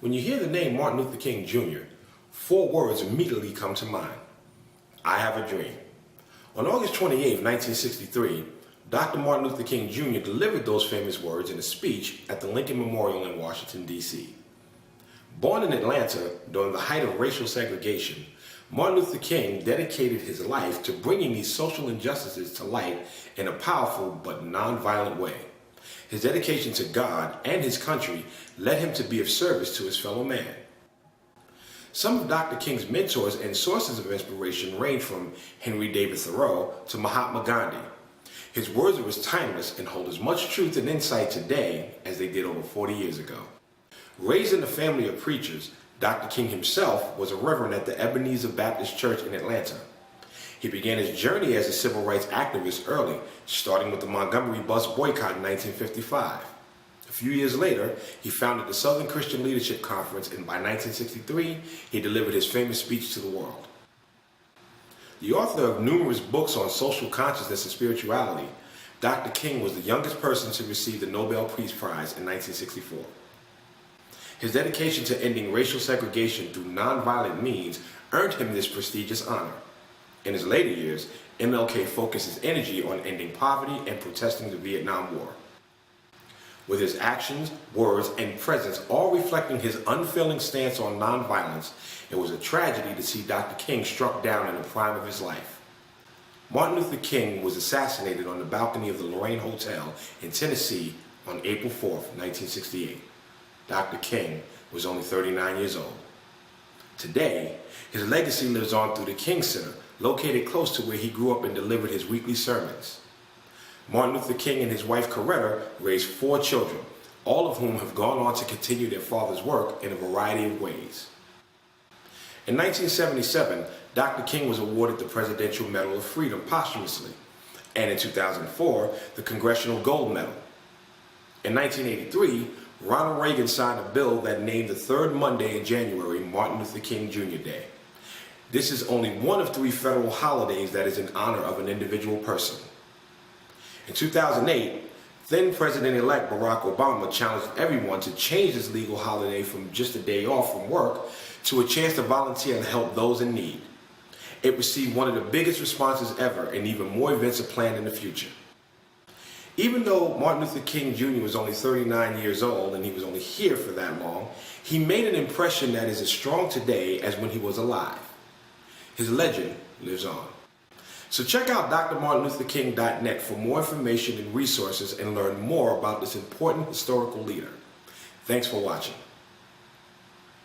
When you hear the name Martin Luther King Jr., four words immediately come to mind. I have a dream. On August 28, 1963, Dr. Martin Luther King Jr. delivered those famous words in a speech at the Lincoln Memorial in Washington, D.C. Born in Atlanta during the height of racial segregation, Martin Luther King dedicated his life to bringing these social injustices to light in a powerful but nonviolent way. His dedication to God and his country led him to be of service to his fellow man. Some of Dr. King's mentors and sources of inspiration range from Henry David Thoreau to Mahatma Gandhi. His words are as timeless and hold as much truth and insight today as they did over 40 years ago. Raised in a family of preachers, Dr. King himself was a reverend at the Ebenezer Baptist Church in Atlanta. He began his journey as a civil rights activist early, starting with the Montgomery bus boycott in 1955. A few years later, he founded the Southern Christian Leadership Conference, and by 1963, he delivered his famous speech to the world. The author of numerous books on social consciousness and spirituality, Dr. King was the youngest person to receive the Nobel Peace Prize in 1964. His dedication to ending racial segregation through nonviolent means earned him this prestigious honor. In his later years, MLK focused his energy on ending poverty and protesting the Vietnam War. With his actions, words, and presence all reflecting his unfailing stance on nonviolence, it was a tragedy to see Dr. King struck down in the prime of his life. Martin Luther King was assassinated on the balcony of the Lorraine Hotel in Tennessee on April 4, 1968. Dr. King was only 39 years old. Today, his legacy lives on through the King Center, located close to where he grew up and delivered his weekly sermons. Martin Luther King and his wife Coretta raised 4 children, all of whom have gone on to continue their father's work in a variety of ways. In 1977, Dr. King was awarded the Presidential Medal of Freedom posthumously, and in 2004, the Congressional Gold Medal. In 1983, Ronald Reagan signed a bill that named the third Monday in January Martin Luther King Jr. Day. This is only one of 3 federal holidays that is in honor of an individual person. In 2008, then President-elect Barack Obama challenged everyone to change this legal holiday from just a day off from work to a chance to volunteer and help those in need. It received one of the biggest responses ever, and even more events are planned in the future. Even though Martin Luther King Jr. was only 39 years old and he was only here for that long, he made an impression that is as strong today as when he was alive. His legend lives on. So check out drmartinlutherking.net for more information and resources and learn more about this important historical leader. Thanks for watching.